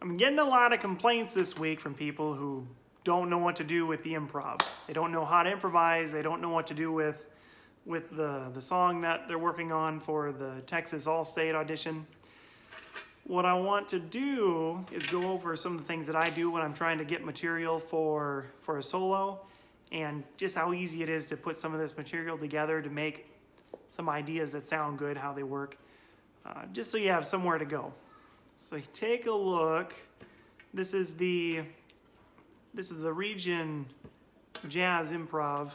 I'm getting a lot of complaints this week from people who don't know what to do with the improv. They don't know how to improvise. They don't know what to do with the song that they're working on for the Texas All-State audition. What I want to do is go over some of the things that I do when I'm trying to get material for a solo, and just how easy it is to put some of this material together to make some ideas that sound good, how they work, just so you have somewhere to go. So take a look. This is the Region Jazz Improv,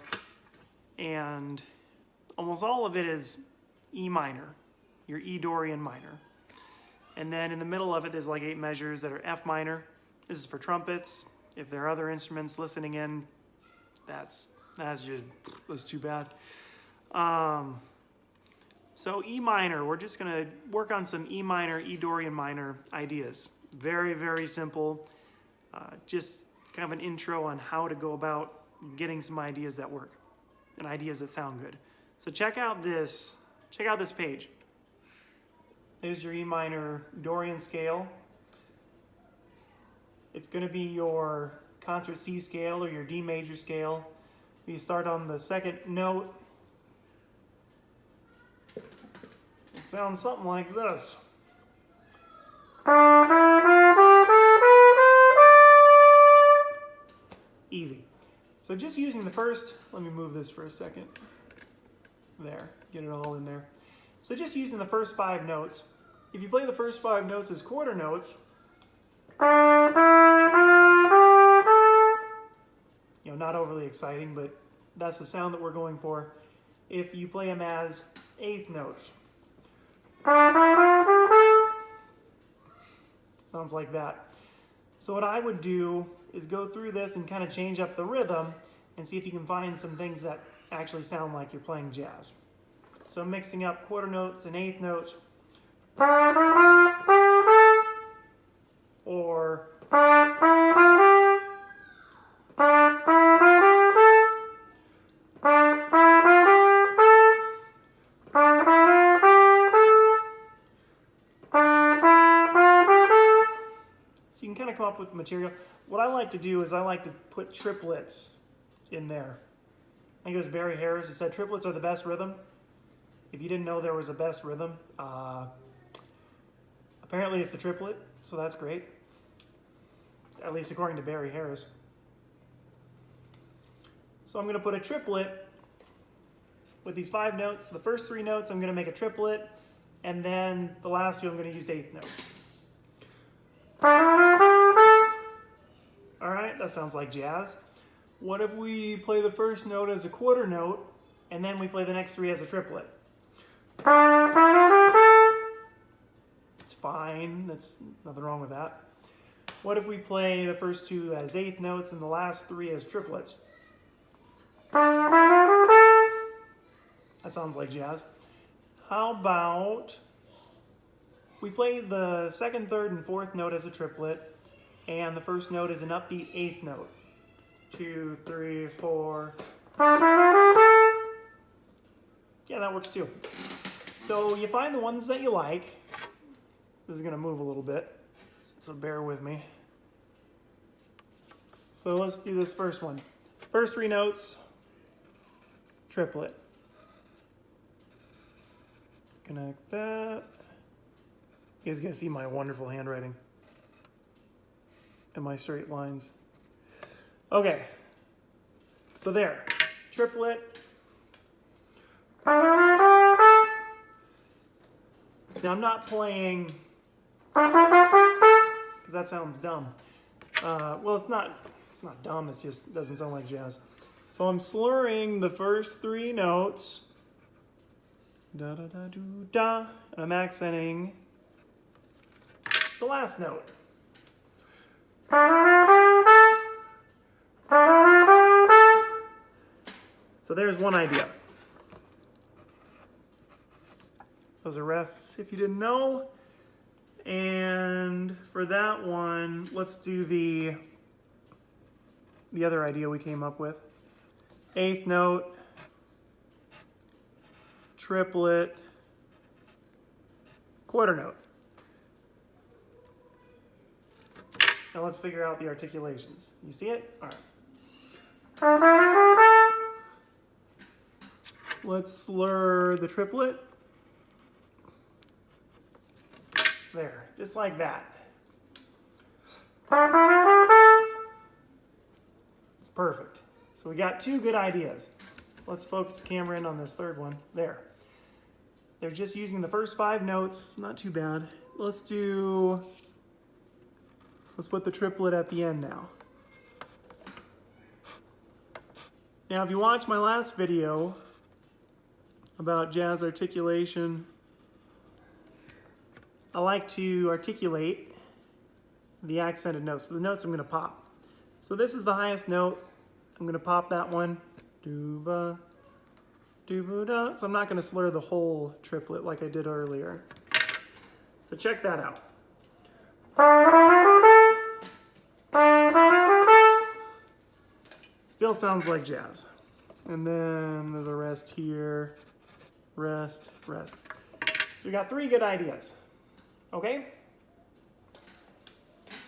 and almost all of it is E minor, your E Dorian minor. And then in the middle of it, there's like 8 measures that are F minor. This is for trumpets. If there are other instruments listening in, that's too bad. So E minor, we're just gonna work on some E minor, E Dorian minor ideas. Very, very simple. Just kind of an intro on how to go about getting some ideas that work and ideas that sound good. So check out this page. There's your E minor Dorian scale. It's gonna be your concert C scale or your D major scale. You start on the second note. It sounds something like this. Easy. So just using the first, let me move this for a second. There, get it all in there. So just using the first 5 notes. If you play the first 5 notes as quarter notes, not overly exciting, but that's the sound that we're going for. If you play them as 8th notes, sounds like that. So what I would do is go through this and kind of change up the rhythm and see if you can find some things that actually sound like you're playing jazz. So mixing up quarter notes and 8th notes, or so you can kind of come up with material. What I like to do is I like to put triplets in there. I think it was Barry Harris who said triplets are the best rhythm. If you didn't know there was a best rhythm, apparently it's the triplet, so that's great. At least according to Barry Harris. So I'm going to put a triplet with these 5 notes. The first 3 notes I'm going to make a triplet, and then the last 2 I'm going to use 8th notes. Alright, that sounds like jazz. What if we play the first note as a quarter note, and then we play the next 3 as a triplet? It's fine, that's nothing wrong with that. What if we play the first 2 as 8th notes and the last 3 as triplets? That sounds like jazz. How about we play the 2nd, 3rd, and 4th note as a triplet, and the first note is an upbeat 8th note. 2, 3, 4. Yeah, that works too. So you find the ones that you like. This is going to move a little bit, so bear with me. So let's do this first one. First 3 notes, triplet. Connect that. You guys gotta see my wonderful handwriting and my straight lines. Okay, so there, triplet. Now I'm not playing, because that sounds dumb. Well, it's not dumb, it just doesn't sound like jazz. So I'm slurring the first 3 notes, da da da do da, and I'm accenting the last note. So there's one idea. Those are rests, if you didn't know. And for that one, let's do the other idea we came up with. 8th note, triplet, quarter note. Now let's figure out the articulations. You see it? All right. Let's slur the triplet. There, just like that. It's perfect. So we got two good ideas. Let's focus the camera in on this third one. There. They're just using the first 5 notes. Not too bad. Let's put the triplet at the end now. Now, if you watched my last video about jazz articulation, I like to articulate the accented notes. So the notes I'm going to pop. So this is the highest note. I'm going to pop that one. Do-ba, do-ba-da. So I'm not going to slur the whole triplet like I did earlier. So check that out. Still sounds like jazz. And then there's a rest here. Rest, rest. So we got 3 good ideas. Okay?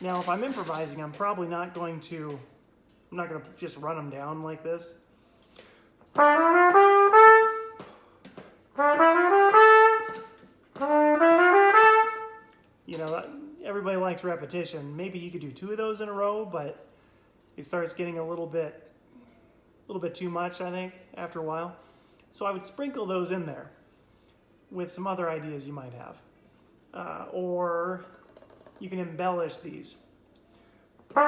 Now, if I'm improvising, I'm probably not going to, I'm not going to just run them down like this. You know, everybody likes repetition. Maybe you could do 2 of those in a row, but it starts getting a little bit too much, I think, after a while. So I would sprinkle those in there with some other ideas you might have. Or you can embellish these by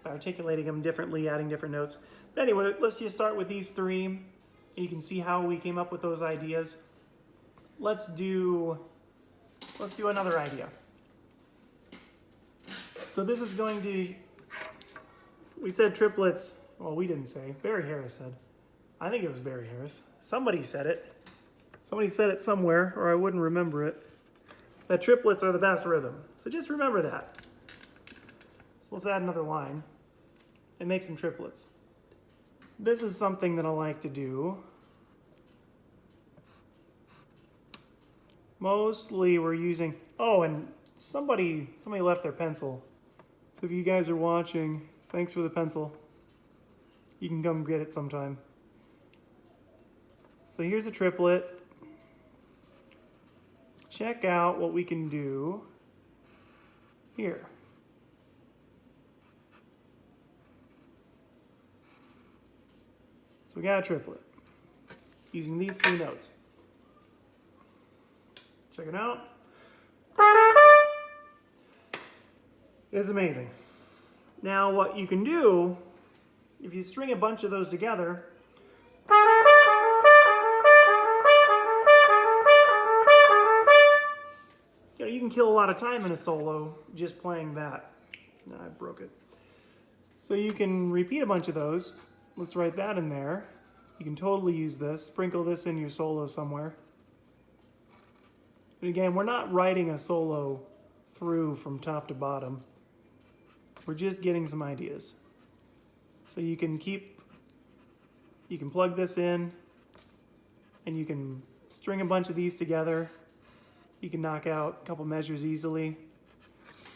articulating them differently, adding different notes. But anyway, let's just start with these 3. You can see how we came up with those ideas. Let's do another idea. So this is going to, we said triplets. Well, we didn't say. Barry Harris said. I think it was Barry Harris. Somebody said it. Somebody said it somewhere, or I wouldn't remember it. That triplets are the best rhythm. So just remember that. So let's add another line and make some triplets. This is something that I like to do. Mostly we're using, oh, and somebody left their pencil. So if you guys are watching, thanks for the pencil. You can come get it sometime. So here's a triplet. Check out what we can do here. So we got a triplet using these 3 notes. Check it out. It's amazing. Now what you can do, if you string a bunch of those together, you can kill a lot of time in a solo just playing that. No, I broke it. So you can repeat a bunch of those. Let's write that in there. You can totally use this. Sprinkle this in your solo somewhere. And again, we're not writing a solo through from top to bottom. We're just getting some ideas. So you can plug this in, and you can string a bunch of these together. You can knock out a couple measures easily.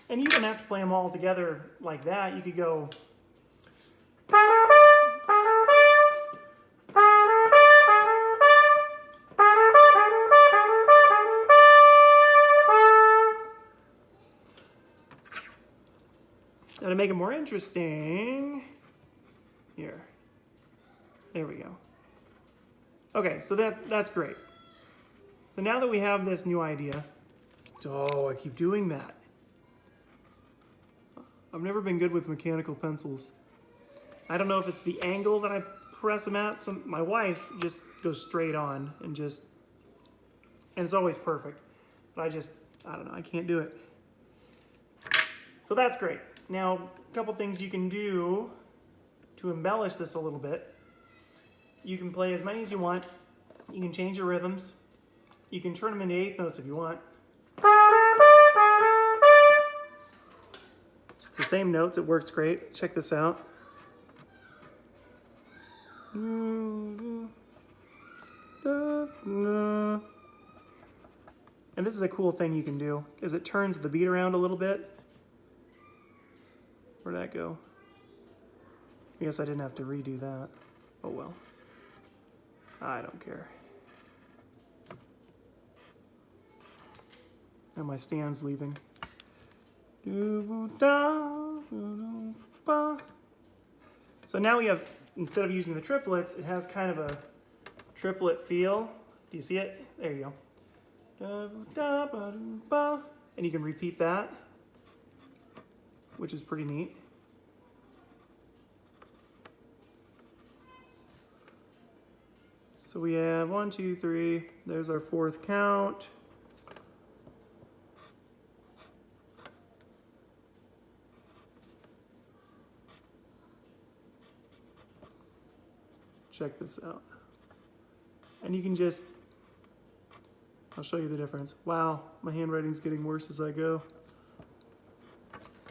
And you don't have to play them all together like that. You could go. Now to make it more interesting, here. There we go. Okay, so that's great. So now that we have this new idea, oh, I keep doing that. I've never been good with mechanical pencils. I don't know if it's the angle that I press them at. My wife just goes straight on and it's always perfect. But I don't know, I can't do it. So that's great. Now, a couple things you can do to embellish this a little bit. You can play as many as you want. You can change your rhythms. You can turn them into 8th notes if you want. It's the same notes, it works great. Check this out. And this this is a cool thing you can do, is it turns the beat around a little bit. Where'd that go? I guess I didn't have to redo that. Oh well. I don't care. And my stand's leaving. So now we have, instead of using the triplets, it has kind of a triplet feel. Do you see it? There you go. And you can repeat that, which is pretty neat. So we have 1, 2, 3. There's our fourth count. Check this out. And you can just, I'll show you the difference. Wow, my handwriting's getting worse as I go.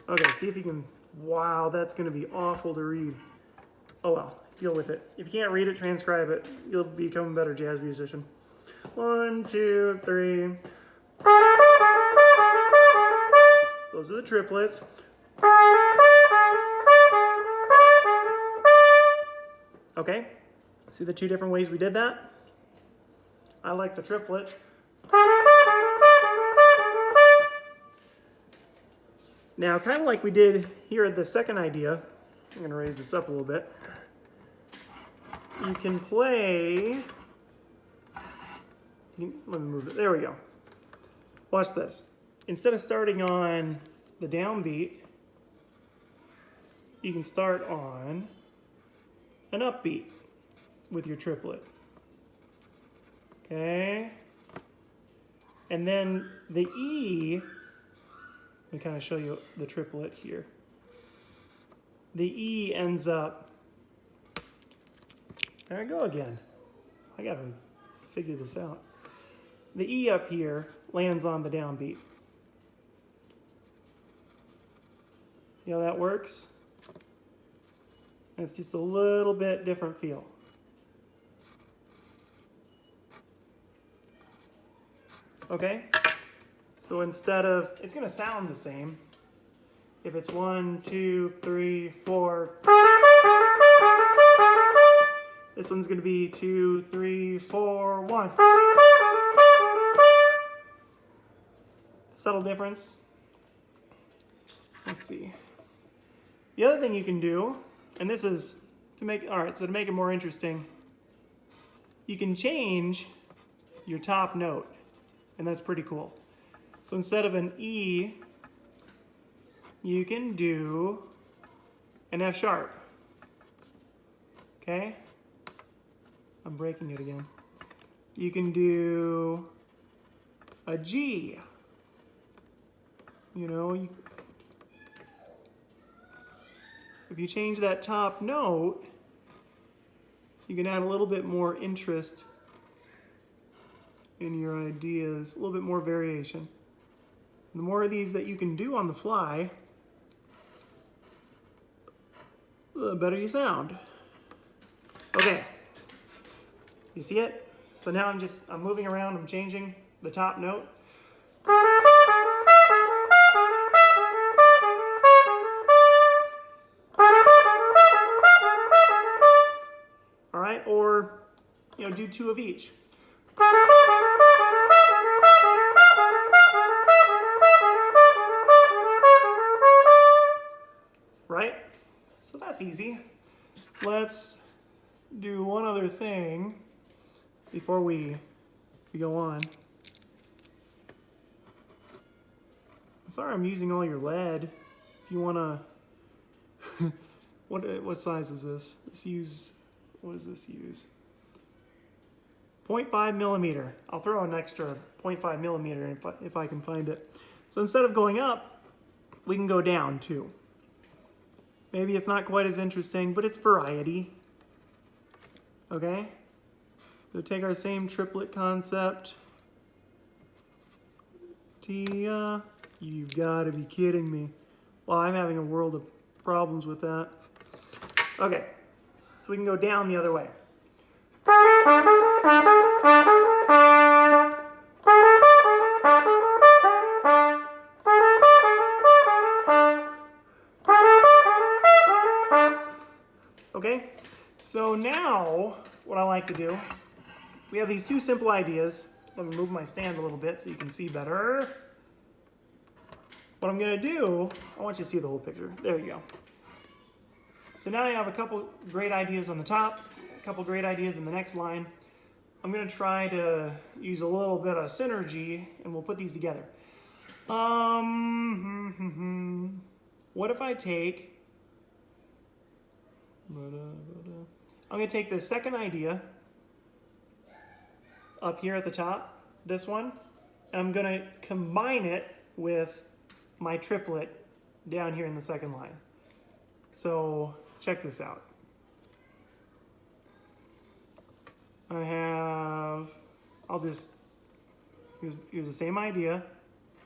Okay, see if you can, wow, that's gonna be awful to read. Oh well, deal with it. If you can't read it, transcribe it. You'll become a better jazz musician. 1, 2, 3. Those are the triplets. Okay, see the two different ways we did that? I like the triplets. Now, kind of like we did here at the second idea, I'm going to raise this up a little bit. You can play, let me move it, there we go. Watch this. Instead of starting on the downbeat, you can start on an upbeat with your triplet. Okay? And then the E, let me kind of show you the triplet here. The E ends up, there I go again. I gotta figure this out. The E up here lands on the downbeat. See how that works? And it's just a little bit different feel. Okay? So instead of, it's gonna sound the same. If it's 1, 2, 3, 4. This one's gonna be 2, 3, 4, 1. Subtle difference. Let's see. The other thing you can do, and this is to make, all right, so to make it more interesting, you can change your top note, and that's pretty cool. So instead of an E, you can do an F sharp. Okay? I'm breaking it again. You can do a G. You know, if you change that top note, you can add a little bit more interest in your ideas, a little bit more variation. The more of these that you can do on the fly, the better you sound. Okay, you see it? So now I'm moving around, I'm changing the top note. All right, or, you know, do 2 of each. Right? So that's easy. Let's do one other thing before we go on. I'm sorry I'm using all your lead. If you want to, what size is this? What does this use? 0.5 millimeter. I'll throw an extra 0.5 millimeter if I can find it. So instead of going up, we can go down too. Maybe it's not quite as interesting, but it's variety. Okay? So take our same triplet concept. Tia, you've got to be kidding me. Well, I'm having a world of problems with that. Okay, so we can go down the other way. Okay, so now what I like to do, we have these two simple ideas. Let me move my stand a little bit so you can see better. What I'm gonna do, I want you to see the whole picture. There you go. So now I have a couple great ideas on the top, a couple great ideas in the next line. I'm gonna try to use a little bit of synergy and we'll put these together. What if I take, I'm gonna take the second idea up here at the top, this one, and I'm gonna combine it with my triplet down here in the second line. So check this out. I'll just use the same idea.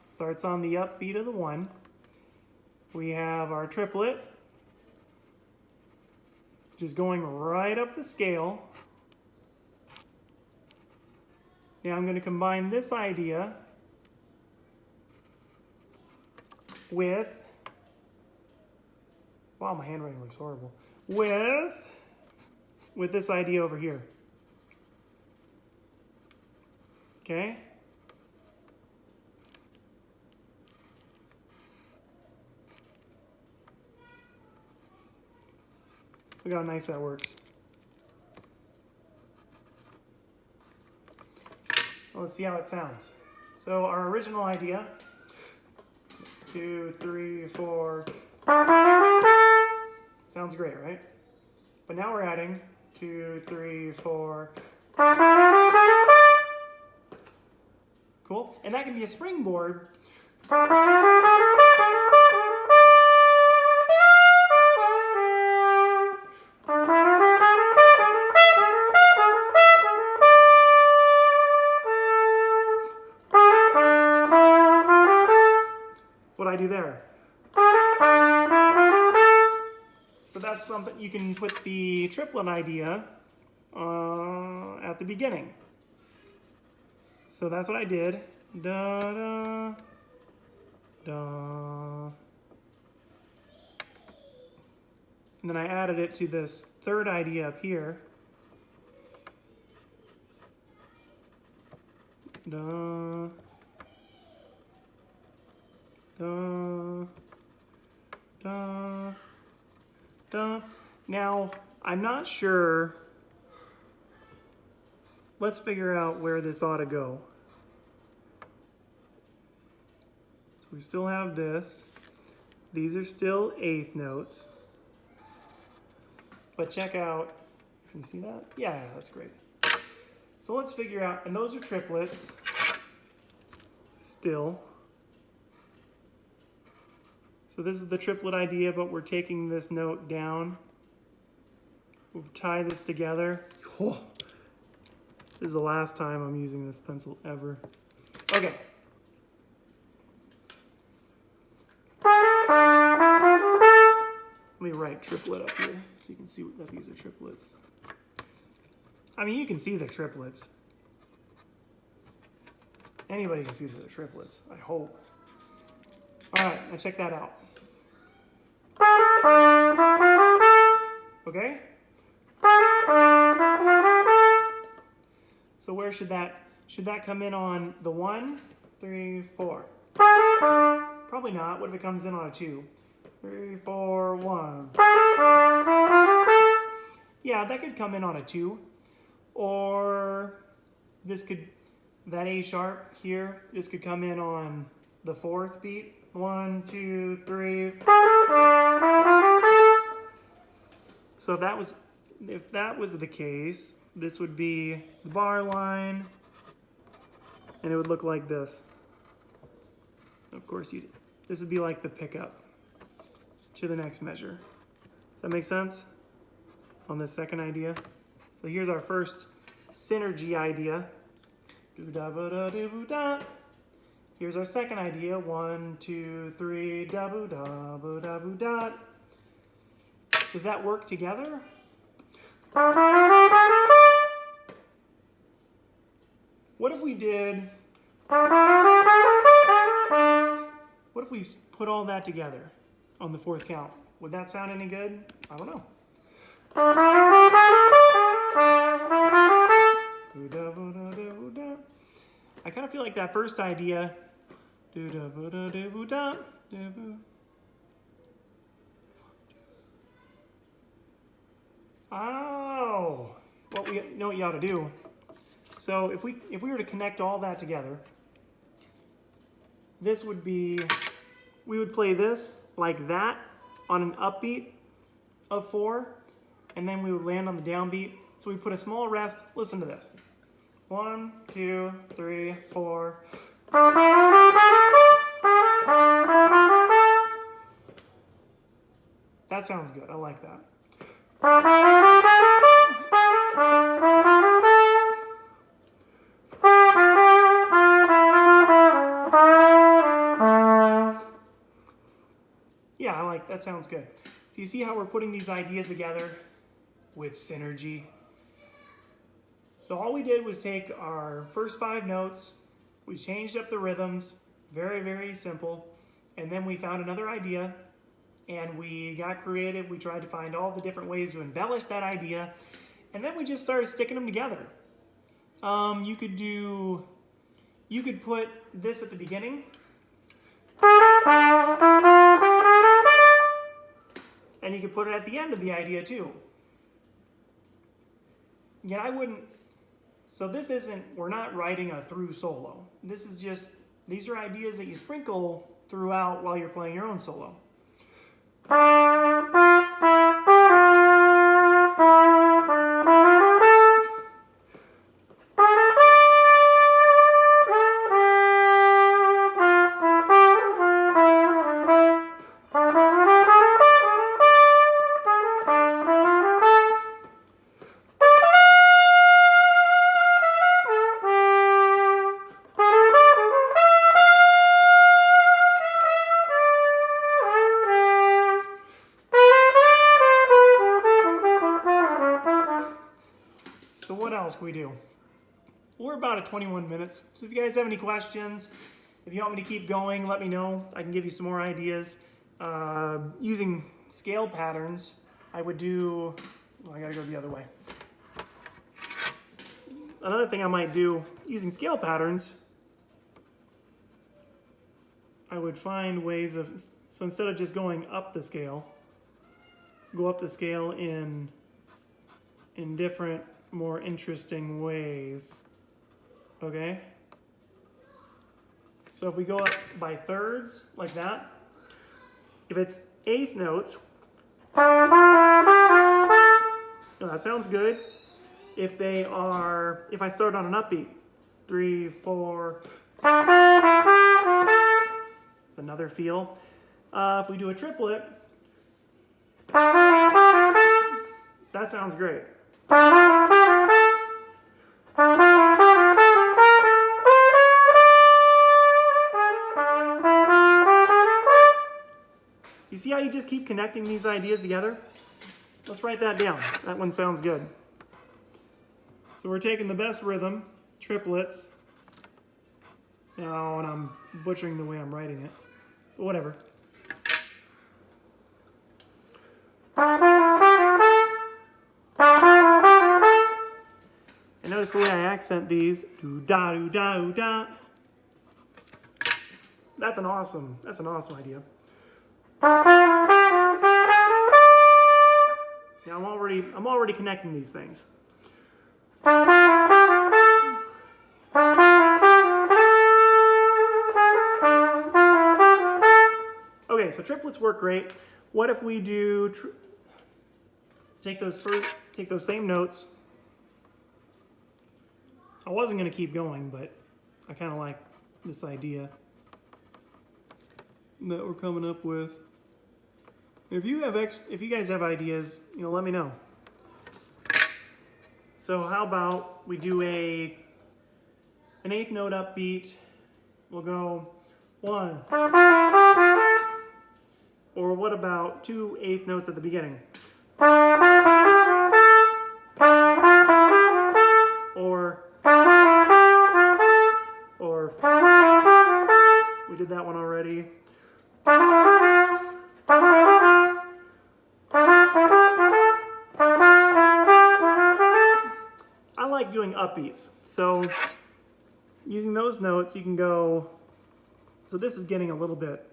Starts on the upbeat of the 1. We have our triplet, which is going right up the scale. Now I'm going to combine this idea with, wow, my handwriting looks horrible, with this idea over here. Okay? Look how nice that works. Let's see how it sounds. So our original idea, 2, 3, 4, sounds great, right? But now we're adding 2, 3, 4. Cool. And that can be a springboard. What I do there. So that's something you can put the triplet idea at the beginning. So that's what I did. Da da da. And then I added it to this third idea up here. Da da da da. Now I'm not sure. Let's figure out where this ought to go. So we still have this. These are still eighth notes. But check out, can you see that? Yeah, that's great. So let's figure out, and those are triplets still. So this is the triplet idea, but we're taking this note down. We'll tie this together. Oh. This is the last time I'm using this pencil ever. Okay. Let me write triplet up here so you can see that these are triplets. I mean, you can see the triplets. Anybody can see the triplets, I hope. All right, now check that out. Okay? So where should that come in on the 1, 3, 4? Probably not. What if it comes in on a 2? 3, 4, 1. Yeah, that could come in on a 2. Or this could, that A sharp here, this could come in on the 4th beat. 1, 2, 3. So if that was the case, this would be the bar line, and it would look like this. Of course, this would be like the pickup to the next measure. Does that make sense on this second idea? So here's our first synergy idea. Do-da-ba-da-do-da. Here's our second idea. 1, 2, 3, da-boo-da-boo-da-boo-da. Does that work together? What if we did, what if we put all that together on the 4th count? Would that sound any good? I don't know. I kind of feel like that first idea. Oh, what we know what you ought to do. So if we were to connect all that together, this would be, we would play this like that on an upbeat of 4, and then we would land on the downbeat. So we put a small rest. Listen to this. 1, 2, 3, 4. That sounds good. I like that. Yeah, I like that. Sounds good. So you see how we're putting these ideas together with synergy? So all we did was take our first 5 notes, we changed up the rhythms, very, very simple, and then we found another idea, and we got creative. We tried to find all the different ways to embellish that idea, and then we just started sticking them together. You could put this at the beginning, and you could put it at the end of the idea too. Yet I wouldn't. So this isn't, we're not writing a through solo. This is just, these are ideas that you sprinkle throughout while you're playing your own solo. So what else can we do? We're about at 21 minutes. So if you guys have any questions, if you want me to keep going, let me know. I can give you some more ideas. Using scale patterns, I would do, well, I gotta go the other way. Another thing I might do, using scale patterns, I would find ways of, so instead of just going up the scale, go up the scale in different, more interesting ways. Okay? So if we go up by thirds, like that, if it's 8th notes, oh, that sounds good. If I start on an upbeat, 3, 4, it's another feel. If we do a triplet, that sounds great. You see how you just keep connecting these ideas together? Let's write that down. That one sounds good. So we're taking the best rhythm, triplets. Oh, and I'm butchering the way I'm writing it. But whatever. And notice the way I accent these. Do-da, do-da, do-da. That's an awesome idea. Now I'm already connecting these things. Okay, so triplets work great. What if we do take those same notes? I wasn't going to keep going, but I kind of like this idea that we're coming up with. If you guys have ideas, let me know. So how about we do an 8th note upbeat? We'll go 1. Or what about 2 8th notes at the beginning? Or we did that one already. upbeats. So using those notes, you can go, so this is getting a little bit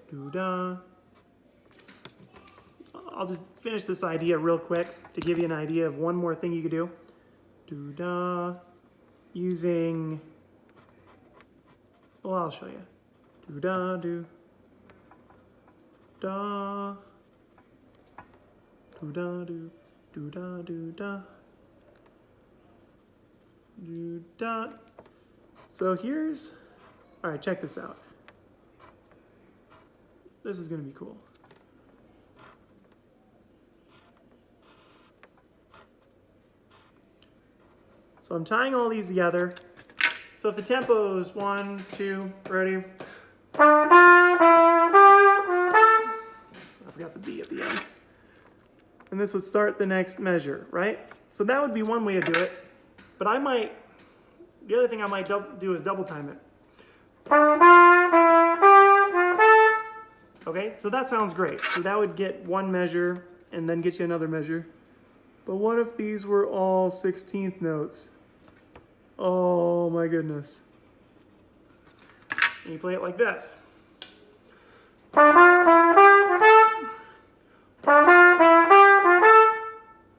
doo-da. I'll just finish this idea real quick to give you an idea of one more thing you could do. Doo-da, using, well, I'll show you. Doo-da, doo-da, doo-da, doo-da, doo-da, doo-da. So here's, all right, check this out. This is gonna be cool. So I'm tying all these together. So if the tempo is 1, 2, ready. I forgot the B at the end. And this would start the next measure, right? So that would be one way to do it. But I might, the other thing I might do is double time it. Okay, so that sounds great. So that would get one measure and then get you another measure. But what if these were all 16th notes? Oh my goodness. And you play it like this.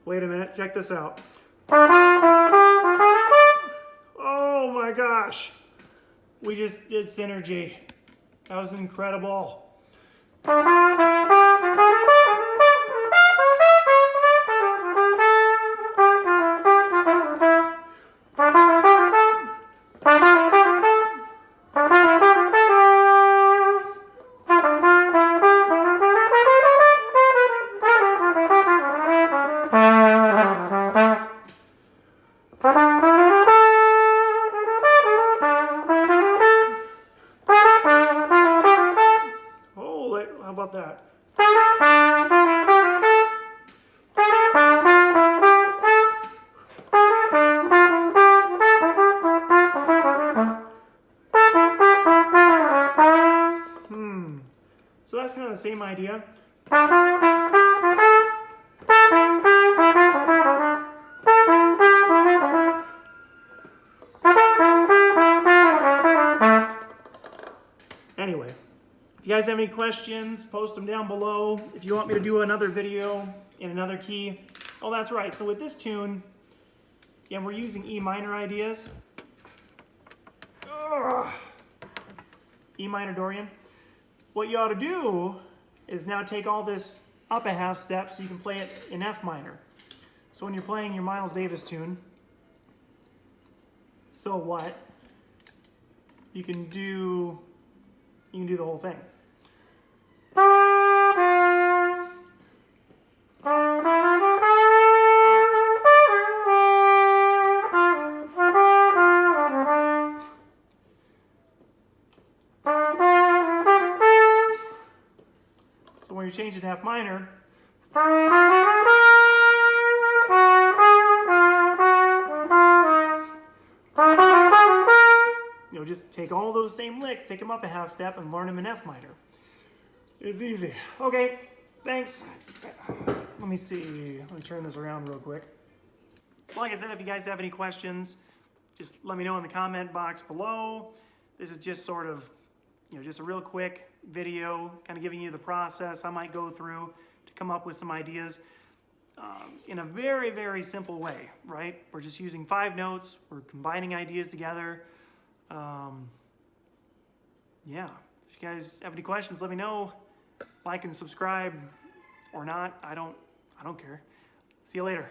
Wait a minute, check this out. Oh my gosh. We just did synergy. That was incredible. How about that? So that's kind of the same idea. Anyway, if you guys have any questions, post them down below. If you want me to do another video in another key. Oh, that's right. So with this tune, again, we're using E minor ideas. Ugh. E minor Dorian. What you ought to do is now take all this up a half step so you can play it in F minor. So when you're playing your Miles Davis tune, So What, you can do the whole thing. So when you change it to F minor, just take all those same licks, take them up a half step, and learn them in F minor. It's easy. Okay, thanks. Let me see. Let me turn this around real quick. Like I said, if you guys have any questions, just let me know in the comment box below. This is just sort of, just a real quick video, kind of giving you the process I might go through to come up with some ideas in a very, very simple way, right? We're just using 5 notes. We're combining ideas together. Yeah, if you guys have any questions, let me know. Like and subscribe or not. I don't care. See you later.